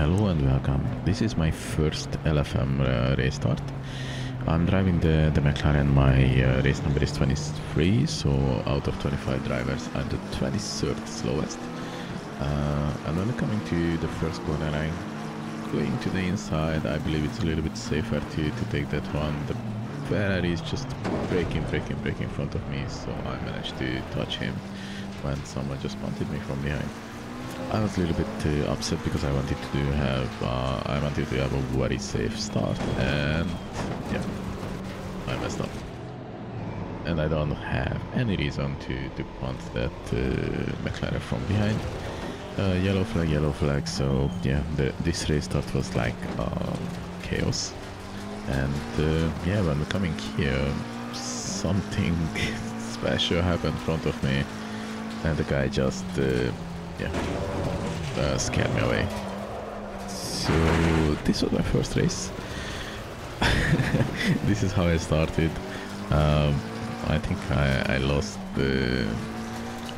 Hello and welcome. This is my first LFM race start. I'm driving the McLaren. My race number is 23, so out of 25 drivers I'm the 23rd slowest. And when coming to the first corner, I'm going to the inside. I believe it's a little bit safer to take that one. The Ferrari is just braking in front of me, so I managed to touch him when someone just punted me from behind. I was a little bit upset because I wanted to have a very safe start, and yeah, I messed up. And I don't have any reason to punt that McLaren from behind. Yellow flag. So yeah, this race start was like chaos. And yeah, when we're coming here, something special happened in front of me, and the guy just scared me away. So this was my first race. This is how I started. I think I lost a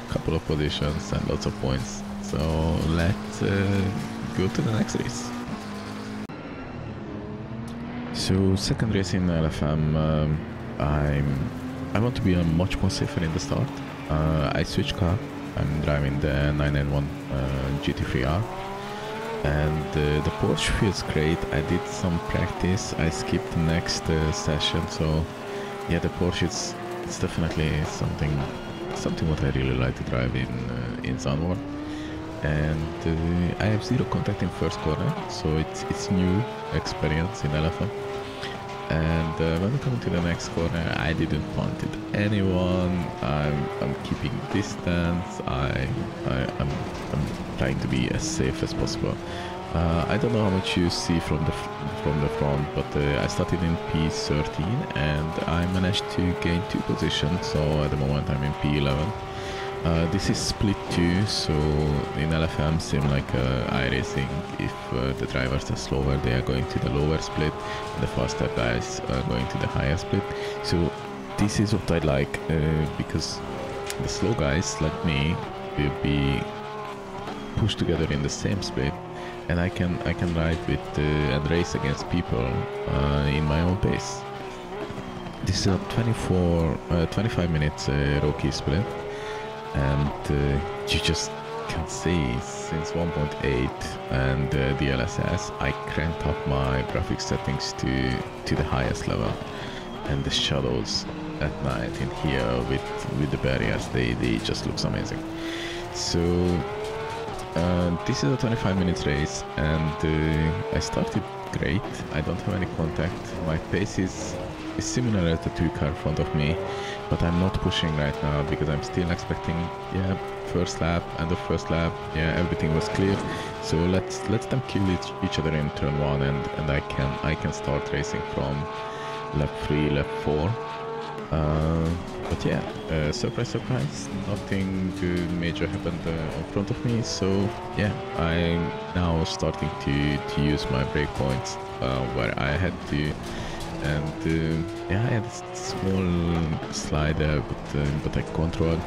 couple of positions and lots of points. So let's go to the next race. So second race in LFM. I want to be much more safer in the start. I switched car. I'm driving the 991 GT3R, and the Porsche feels great. I did some practice. I skipped the next session, so yeah, the Porsche it's definitely something what I really like to drive in Sunward. And I have zero contact in first corner, so it's new experience in LFM. And when we come to the next corner, I didn't punt it anyone. I'm keeping distance. I'm trying to be as safe as possible. I don't know how much you see from the front, but I started in P13 and I managed to gain 2 positions. So at the moment I'm in P11. This is split 2, so in LFM, same like iRacing, if the drivers are slower, they are going to the lower split, and the faster guys are going to the higher split. So this is what I like, because the slow guys like me will be pushed together in the same split, and I can ride with and race against people in my own pace. This is a 25 minutes rookie split. And you just can see since 1.8 and the DLSS, I cranked up my graphics settings to the highest level, and the shadows at night in here with the barriers, they just looks amazing. So this is a 25 minutes race, and I started great. I don't have any contact. My pace is similar as the 2 car in front of me, but I'm not pushing right now because I'm still expecting, yeah, first lap, and the first lap, yeah, everything was clear. So let's them kill each other in turn 1, and I can start racing from lap 3, lap 4. But yeah, surprise, nothing major happened in front of me. So yeah, I'm now starting to use my breakpoints where I had to. And yeah, I had a small slider, but I controlled,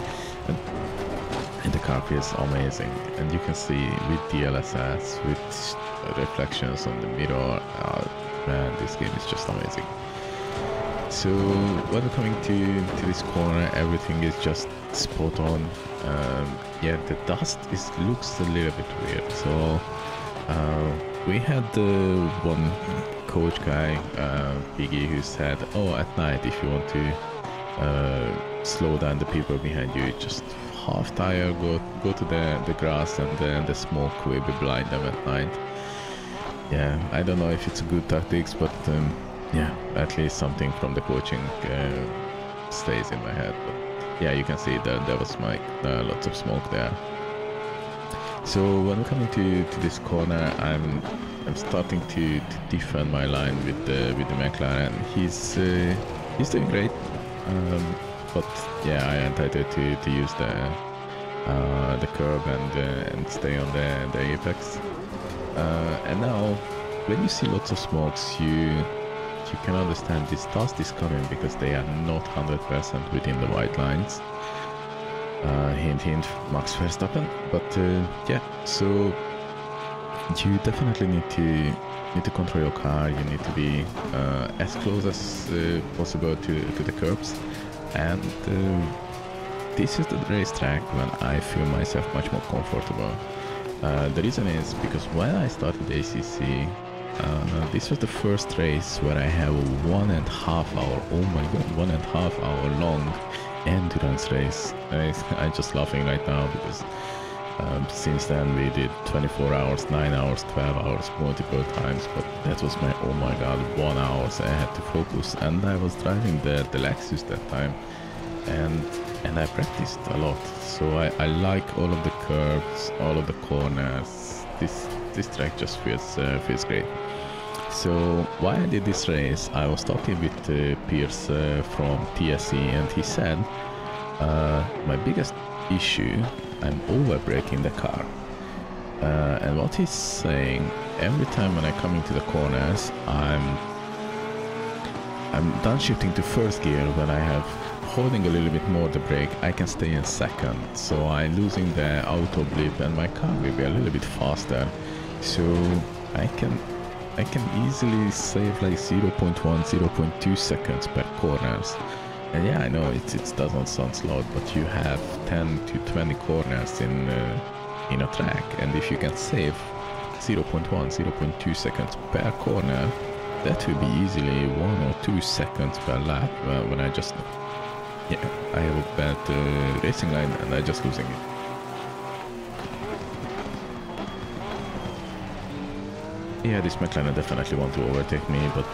and the car feels amazing. And you can see with DLSS, with reflections on the mirror, man, this game is just amazing. So when we're coming to this corner, everything is just spot on. Yeah, the dust looks a little bit weird. So we had one coach guy, Biggie, who said, oh, at night, if you want to slow down the people behind you, just half tire, go to the grass, and then the smoke will be blind them at night. Yeah, I don't know if it's good tactics, but yeah, at least something from the coaching stays in my head. But yeah, you can see that there was lots of smoke there. So when we're coming to this corner, I'm starting to defend my line with the McLaren. He's doing great, but yeah, I entitled to use the curb and stay on the apex. And now, when you see lots of smokes, you can understand this dust is coming because they are not 100% within the white lines. Hint, Max Verstappen. But yeah, so you definitely need to control your car. You need to be as close as possible to the curbs, and this is the racetrack when I feel myself much more comfortable. The reason is because when I started ACC, this was the first race where I have a 1.5 hour, oh my god, 1.5 hour long endurance race. I'm just laughing right now because since then we did 24 hours, 9 hours, 12 hours multiple times, but that was my, oh my god, 1 hour, so I had to focus, and I was driving the Lexus that time, and I practiced a lot, so I like all of the curves, all of the corners. This track just feels great. So why I did this race, I was talking with Pierce from TSE, and he said my biggest issue, I'm over braking the car, and what he's saying, every time when I come into the corners, I'm downshifting to first gear. When I have holding a little bit more the brake, I can stay in second, so I'm losing the auto blip and my car will be a little bit faster, so I can easily save like 0.1, 0.2 seconds per corners. And yeah, I know it doesn't sound a lot, but you have 10 to 20 corners in a track, and if you can save 0.1, 0.2 seconds per corner, that will be easily 1 or 2 seconds per lap when I just, yeah, I have a bad racing line and I'm just losing it. Yeah, this McLaren definitely want to overtake me, but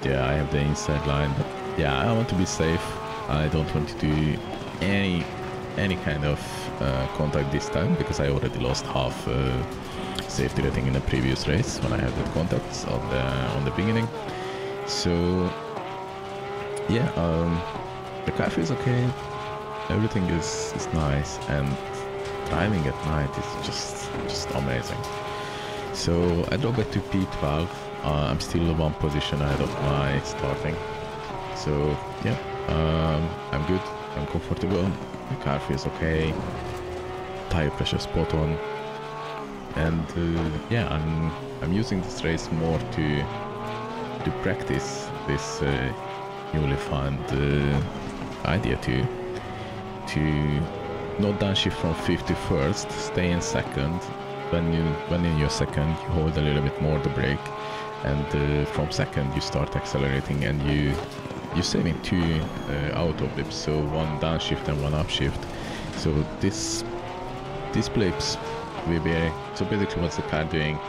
yeah, I have the inside line, but yeah, I want to be safe. I don't want to do any kind of contact this time, because I already lost half safety rating in the previous race when I had the contacts on the beginning. So yeah, the car feels okay, everything is nice, and driving at night is just amazing. So I drove back to P12. I'm still 1 position ahead of my starting. So yeah, I'm good, I'm comfortable, the car feels okay, tire pressure spot on, and yeah, I'm using this race more to practice this newly found idea to not downshift from 50 first, stay in second. When in your second, you hold a little bit more the brake, and from second you start accelerating, and you're saving 2 auto blips, so 1 downshift and 1 upshift. So these blips will be, so basically what's the car doing?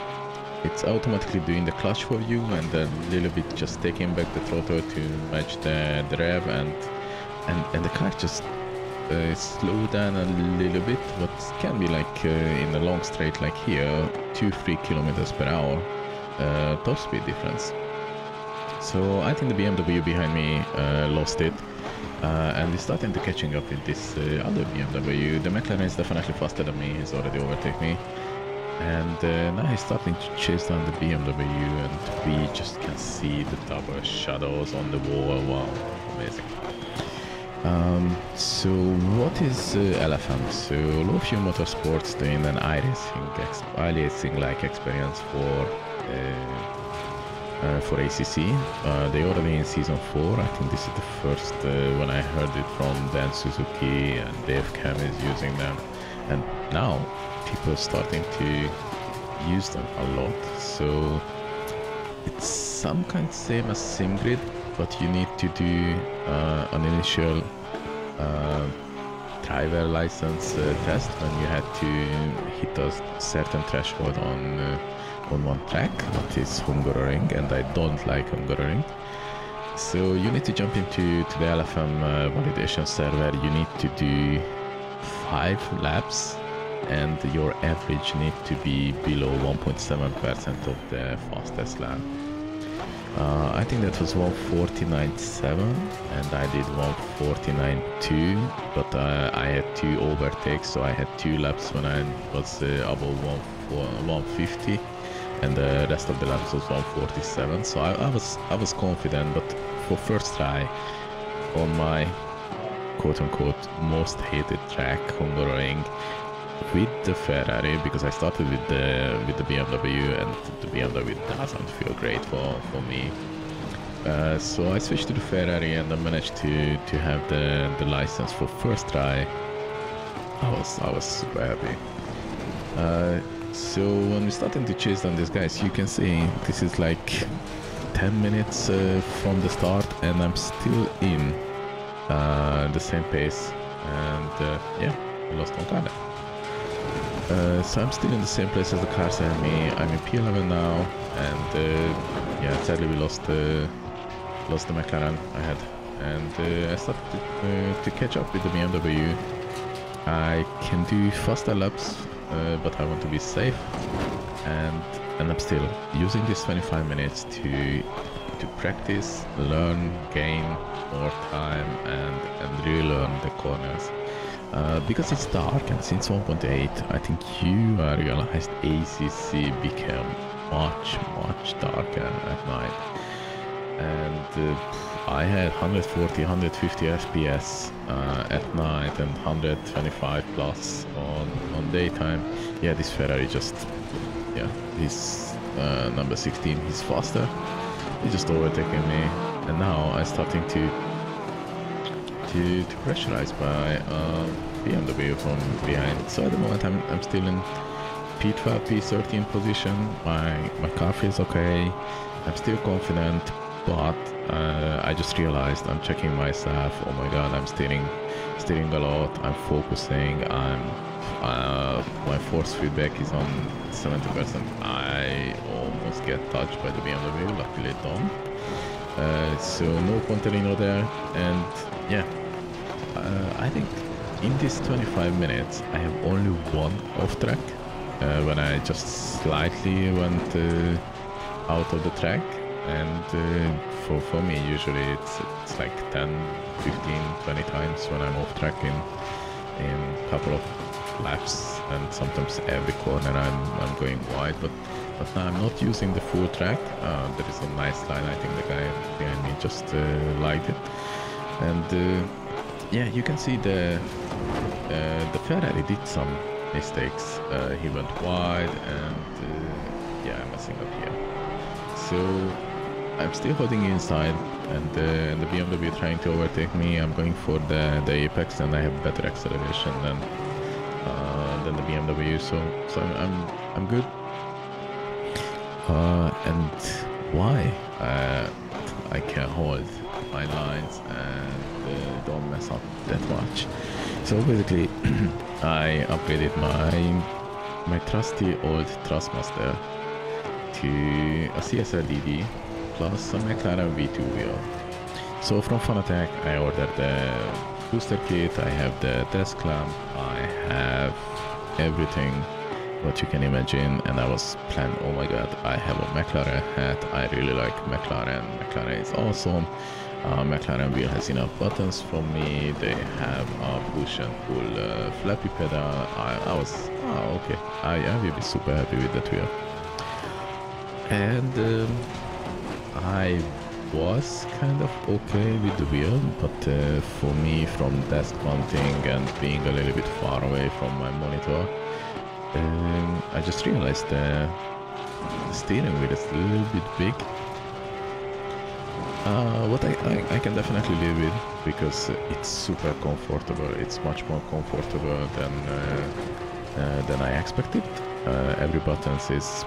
It's automatically doing the clutch for you, and a little bit just taking back the throttle to match the rev, and the car just slow down a little bit, but can be like in a long straight like here, 2-3 kilometers per hour top speed difference. So I think the BMW behind me lost it, and is starting to catching up with this other BMW. The McLaren is definitely faster than me, he's already overtaken me, and now he's starting to chase down the BMW, and we just can see the double shadows on the wall. Wow, amazing. So what is LFM? So Low Fuel Motorsports doing an iRacing like experience for ACC. They already in season 4. I think this is the first when I heard it from Dan Suzuki, and Webcam is using them, and now people are starting to use them a lot. So it's some kind of same as SimGrid, but you need to do an initial driver license test when you had to hit a certain threshold on one track, that is Hungaroring, and I don't like Hungaroring. So you need to jump into the LFM validation server. You need to do 5 laps, and your average need to be below 1.7% of the fastest lap. I think that was 149.7, and I did 149.2, but I had 2 overtakes, so I had 2 laps when I was above 150, and the rest of the laps was 147. So I was confident, but for first try on my quote-unquote most hated track, Hungaroring, with the Ferrari, because I started with the BMW, and the BMW doesn't feel great for me. So I switched to the Ferrari, and I managed to have the license for first try. I was super happy. So when we started to chase down these guys, you can see this is like 10 minutes from the start, and I'm still in the same pace, and yeah, I lost one car there. So I'm still in the same place as the cars ahead of me. I'm in P11 now, and yeah, sadly we lost the McLaren ahead, and I started to catch up with the BMW. I can do faster laps, but I want to be safe, and I'm still using these 25 minutes to practice, learn, gain more time, and relearn the corners. Because it's dark, and since 1.8, I think you realized ACC became much darker at night. And I had 140, 150 FPS at night, and 125 plus on daytime. Yeah, this Ferrari just, yeah, this number 16, he's faster. He's just overtaking me, and now I'm starting to pressurize by BMW from behind. So at the moment I'm still in P12, P13 position. My car feels okay. I'm still confident, but I just realized, I'm checking myself. Oh my god, I'm steering a lot. I'm focusing. My force feedback is on 70%. I almost get touched by the BMW. Luckily, I don't. So no Ponterino there, and yeah, I think in these 25 minutes I have only one off track when I just slightly went out of the track, and for me usually it's like 10, 15, 20 times when I'm off track in a couple of laps, and sometimes every corner I'm going wide, but now I'm not using the full track. There is a nice line. I think the guy behind me just liked it, and yeah, you can see the Ferrari did some mistakes. He went wide, and yeah, I'm messing up here. So I'm still holding inside, and the BMW trying to overtake me. I'm going for the apex, and I have better acceleration than the BMW. So I'm good. And why I can hold my lines and don't mess up that much. So basically I upgraded my trusty old Thrustmaster to a CSL DD plus a McLaren V2 wheel. So from Fanatec I ordered the booster kit, I have the desk lamp, I have everything what you can imagine, and I was planning, oh my god, I have a McLaren hat, I really like McLaren is awesome. McLaren wheel has enough buttons for me, they have a push and pull flappy pedal. I was, okay, I will be super happy with that wheel. And I was kind of okay with the wheel, but for me, from desk mounting and being a little bit far away from my monitor, I just realized the steering wheel is a little bit big. What I can definitely live with, because it's super comfortable. It's much more comfortable than I expected. Every button is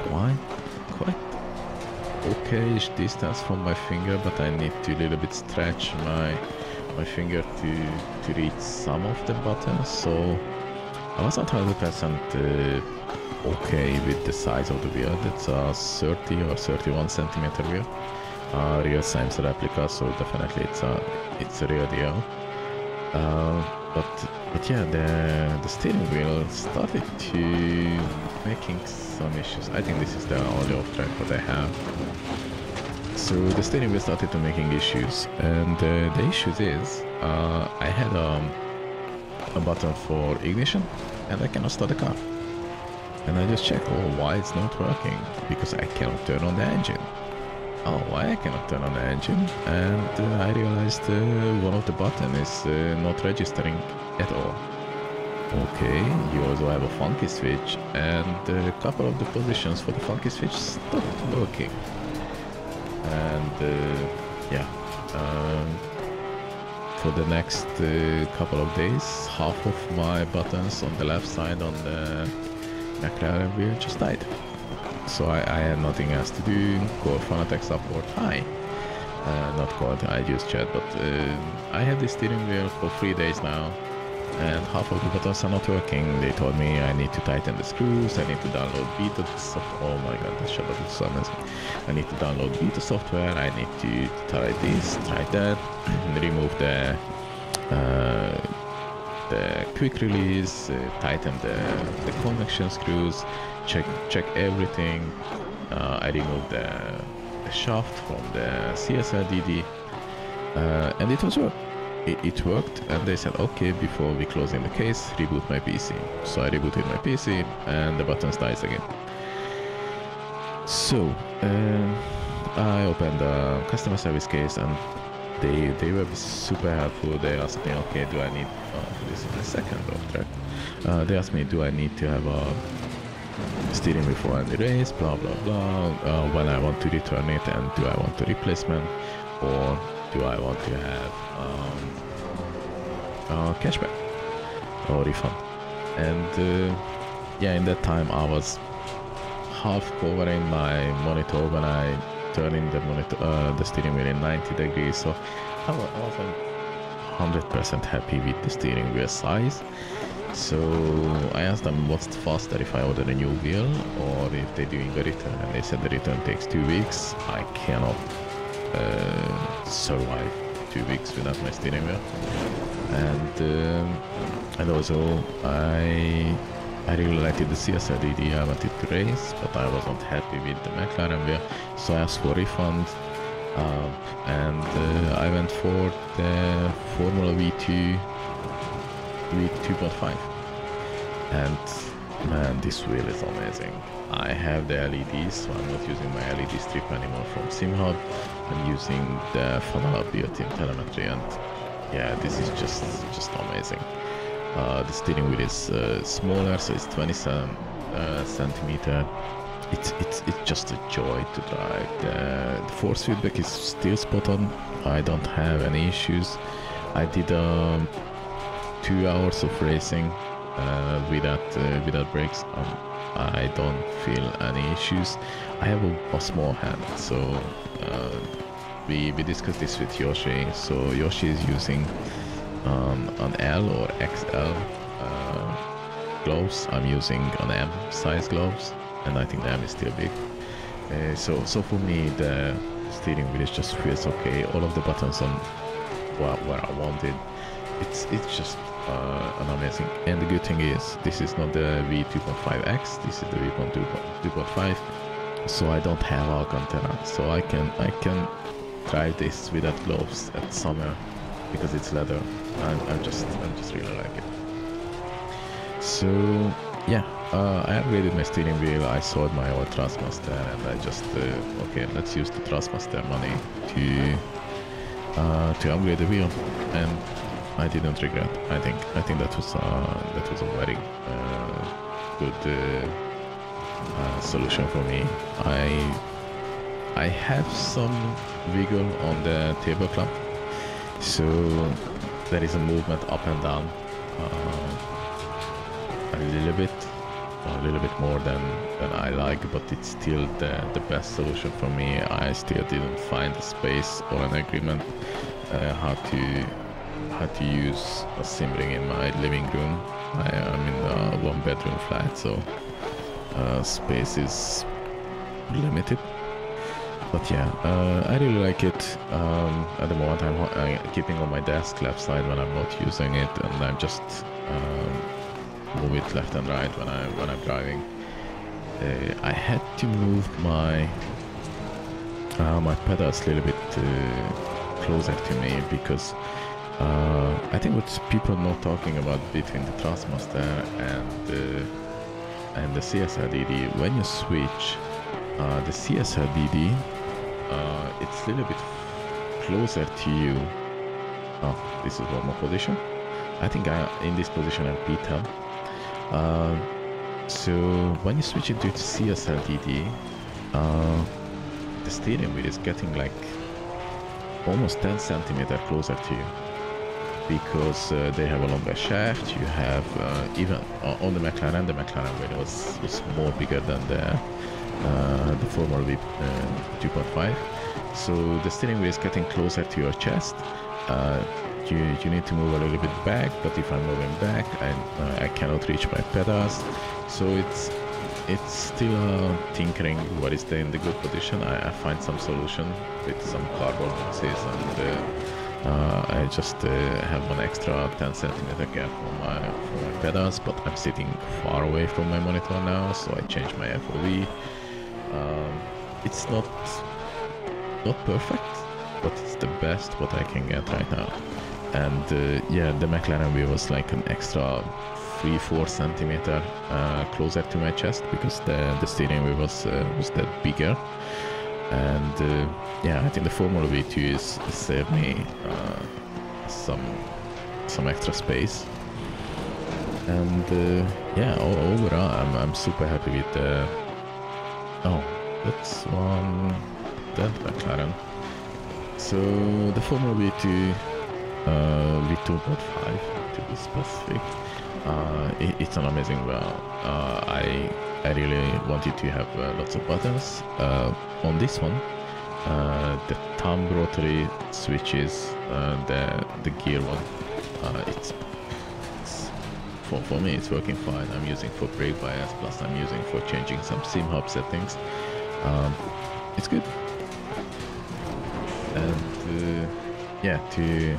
quite okay-ish distance from my finger, but I need to a little bit stretch my finger to reach some of the buttons. So I was not 100% okay with the size of the wheel. That's a 30 or 31 centimeter wheel. Real Sims replica, so definitely it's a real deal. But yeah, the steering wheel started to making some issues. I think this is the only off track that I have. So the steering wheel started to making issues, and the issues is I had a button for ignition, and I cannot start the car. And I just checked, oh, why it's not working? Because I cannot turn on the engine. Oh, why I cannot turn on the engine? And I realized one of the buttons is not registering at all. Okay, you also have a funky switch, and a couple of the positions for the funky switch stopped working. And yeah, for the next couple of days, half of my buttons on the left side on the McLaren wheel just died. So I had nothing else to do. Call Fanatec support. Hi. Not called, I use chat, but I have this steering wheel for 3 days now, and half of the buttons are not working. They told me I need to tighten the screws, I need to download beta software. Oh my god, this shut up, it's so amazing. I need to download beta software, I need to try this, try that, remove the quick release, tighten the connection screws, check everything. I removed the shaft from the CSL DD, and it was it worked, and they said, okay, before we close in the case, reboot my PC. So I rebooted my PC, and the buttons died again. So I opened the customer service case, and they were super helpful. They asked me, okay, do I need this is the second track. They asked me, do I need to have a steering before any race, blah blah blah, when I want to return it, and do I want a replacement, or do I want to have cashback or refund. And yeah, in that time I was half covering my monitor when I turned in the monitor, the steering wheel in 90 degrees, so I wasn't 100% happy with the steering wheel size. So I asked them what's faster, if I order a new wheel or if they're doing a return, and they said the return takes 2 weeks. I cannot survive 2 weeks without my steering wheel. And also I really liked the CSL DD. I wanted to race, but I wasn't happy with the McLaren wheel, so I asked for a refund. And I went for the Formula V2 2.5, and man, this wheel is amazing. I have the LEDs, so I'm not using my LED strip anymore from SimHub. I'm using the Fanala built-in telemetry, and yeah, this is just amazing. The steering wheel is smaller, so it's 27 centimeter. It's just a joy to drive. The force feedback is still spot on. I don't have any issues. I did 2 hours of racing without brakes. I don't feel any issues. I have a small hand, so we discussed this with Yoshi. So Yoshi is using an L or XL gloves. I'm using an M size gloves, and I think the M is still big. So for me, the steering wheel just feels okay. All of the buttons on where I wanted. It's just an amazing. And the good thing is, this is not the V2.5X. This is the V2.5. So I don't have Alcantara. So I can try this without gloves at summer because it's leather. I'm just really like it. So yeah, I upgraded my steering wheel. I sold my old Trustmaster, and I just okay, let's use the Trustmaster money to upgrade the wheel, and I didn't regret. I think that was a very good solution for me. I have some wiggle on the table clamp, so there is a movement up and down a little bit more than I like, but it's still the best solution for me. I still didn't find a space or an agreement how to use a sim ring in my living room. I'm in a 1-bedroom flat, so space is limited. But yeah, I really like it. At the moment I'm keeping on my desk left side when I'm not using it, and I'm just move it left and right when I'm driving. I had to move my pedals a little bit closer to me, because I think what people are not talking about between the Trustmaster and the CSL DD, when you switch the CSL DD, it's a little bit closer to you. Oh, this is one more position. I think in this position I'm P10. So when you switch into CSL DD, the steering wheel is getting like almost 10 centimeters closer to you, because they have a longer shaft. You have even on the McLaren wheel was more bigger than the former V 2.5. So the steering wheel is getting closer to your chest. You need to move a little bit back, but if I'm moving back, I cannot reach my pedals. So it's still tinkering what is there in the good position. I find some solution with some carbon boxes, and I just have one extra 10 centimeter gap for my pedals, but I'm sitting far away from my monitor now, so I changed my FOV. It's not perfect, but it's the best what I can get right now. And yeah, the McLaren wheel was like an extra 3-4 centimeter closer to my chest, because the steering wheel was that bigger. And yeah, I think the Formula V2 is saved me some extra space. And yeah, overall I'm super happy with the... Oh, that's that McLaren. So the Formula V2 V2.5 to be specific, it's an amazing well. I really wanted to have lots of buttons. On this one, the thumb rotary switches, the gear one, it's for me it's working fine. I'm using for brake bias, plus I'm using for changing some sim hub settings. It's good. And yeah, to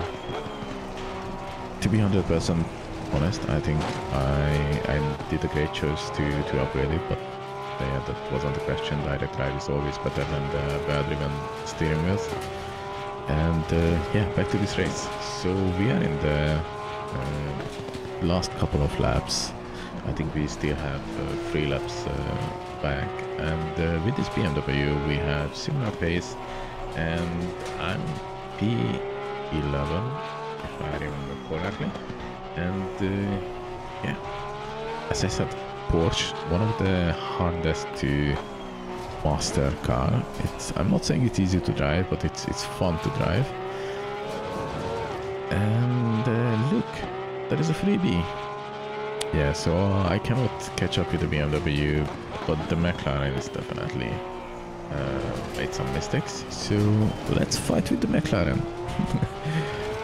be 100% honest, I think I did a great choice to upgrade it, but yeah, that wasn't the question. Direct drive is always better than the bell-driven steering wheels. And yeah, back to this race. So we are in the last couple of laps. I think we still have 3 laps back, and with this BMW we have similar pace, and I'm P11 if I remember correctly. And yeah, as I said, Porsche, one of the hardest to master car. I'm not saying it's easy to drive, but it's fun to drive. And look, there is a freebie. Yeah, so I cannot catch up with the BMW, but the McLaren is definitely made some mistakes. So let's fight with the McLaren.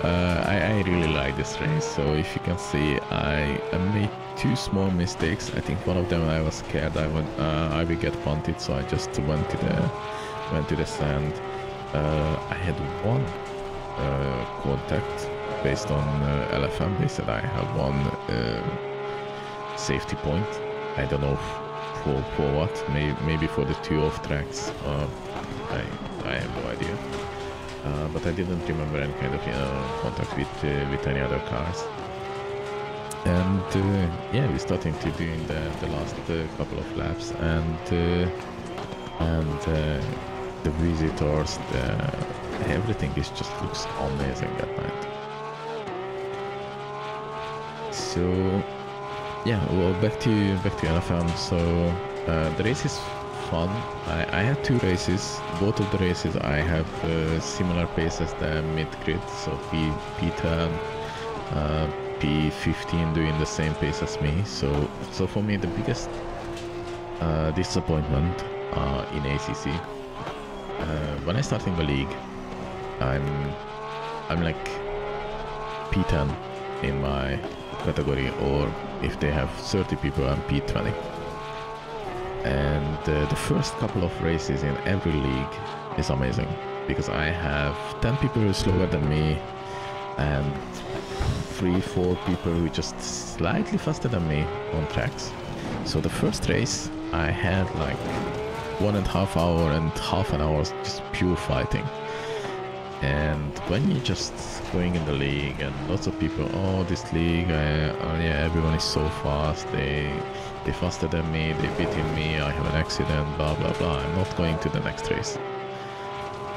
I really like this race. So if you can see, I made 2 small mistakes. I think one of them I was scared I will get punted, so I just went to the sand. I had 1 contact based on LFM. They said I have 1 safety point. I don't know for what. Maybe for the 2 off tracks. I have no idea. But I didn't remember any kind of contact with any other cars. And yeah, we're starting to do the last couple of laps, and the visitors, everything just looks amazing at night. So yeah, well, back to LFM. So the race is fun. I had 2 races. Both of the races I have similar pace as the mid-grid, so P10, P15 doing the same pace as me. So for me the biggest disappointment in ACC, when I start in the league, I'm like P10 in my category, or if they have 30 people, I'm P20. And the first couple of races in every league is amazing, because I have 10 people who are slower than me, and 3-4 people who are just slightly faster than me on tracks. So the first race I had like 1.5 hours and half an hour just pure fighting. And when you're just going in the league and lots of people, oh, this league, yeah, everyone is so fast, they're faster than me, they're beating me, I have an accident, blah blah blah, I'm not going to the next race.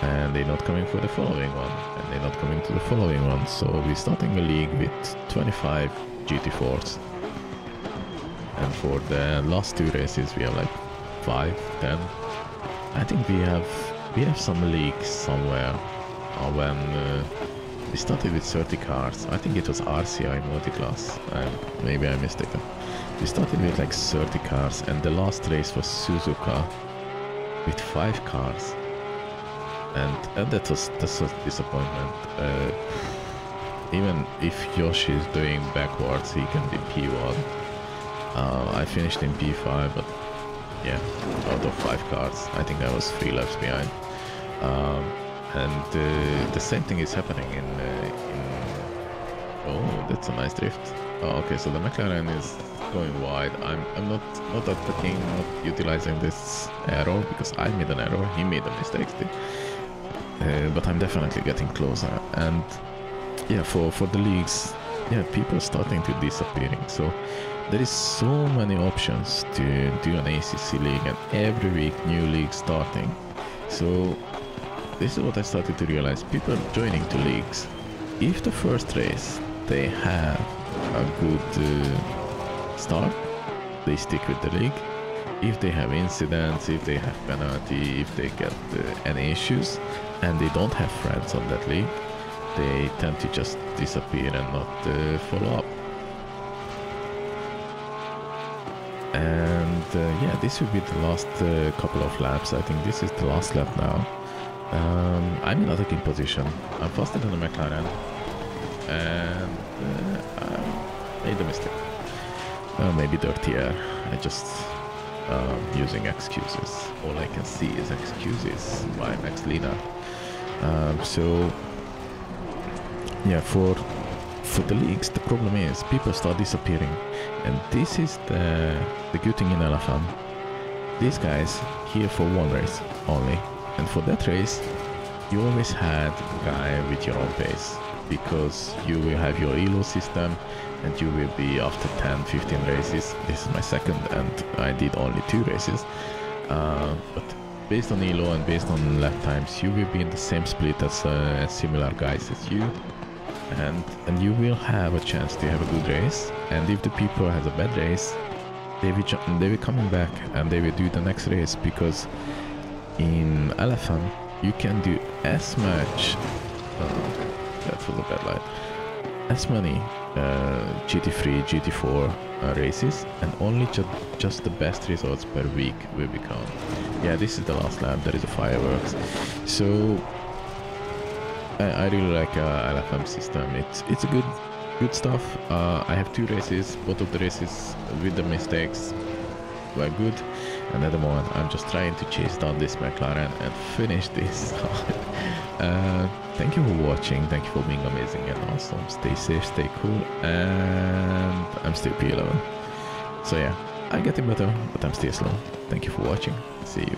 And they're not coming for the following one, and they're not coming to the following one. So we're starting a league with 25 GT4s. and for the last 2 races we have like 5, 10. I think we have some leagues somewhere when we started with 30 cars. I think it was RCI multi-class, and maybe I'm mistaken. We started with like 30 cars, and the last race was Suzuka with 5 cars, and that was disappointment. Even if Yoshi is doing backwards, he can be P1. I finished in P5, but yeah, out of 5 cars, I think I was 3 laps behind. And the same thing is happening in oh, that's a nice drift. Oh, okay, so the McLaren is going wide. I'm not attacking, not utilizing this arrow, because I made an error, he made a mistake still. But I'm definitely getting closer. And yeah, for the leagues, yeah, people are starting to disappearing. So there is so many options to do an ACC league, and every week new leagues starting. So this is what I started to realize. People joining to leagues, if the first race they have a good start, they stick with the league. If they have incidents, if they have penalty, if they get any issues and they don't have friends on that league, they tend to just disappear and not follow up. And yeah, this will be the last couple of laps. I think this is the last lap now. I'm in attacking position. I'm faster than the McLaren, and I made a mistake. Maybe dirty air. I just using excuses. All I can see is excuses by Max Lina. So yeah, for the leagues, the problem is people start disappearing, and this is the good thing in LFM. These guys here for one race only, and for that race you always had a guy with your own pace, because you will have your elo system and you will be after 10-15 races. This is my second and I did only 2 races, but based on elo and based on lap times you will be in the same split as similar guys as you, and you will have a chance to have a good race. And if the people has a bad race, they will coming back and they will do the next race, because in LFM you can do as much that was a bad light, as many GT3, GT4 races, and only just the best results per week will be counted. Yeah, this is the last lap, there is a fireworks. So I really like LFM system. It's a good stuff. I have 2 races, both of the races with the mistakes were good, and at the moment I'm just trying to chase down this McLaren and finish this. Thank you for watching, thank you for being amazing and awesome. Stay safe, stay cool, and I'm still P11. So yeah, I'm getting better, but I'm still slow. Thank you for watching, see you.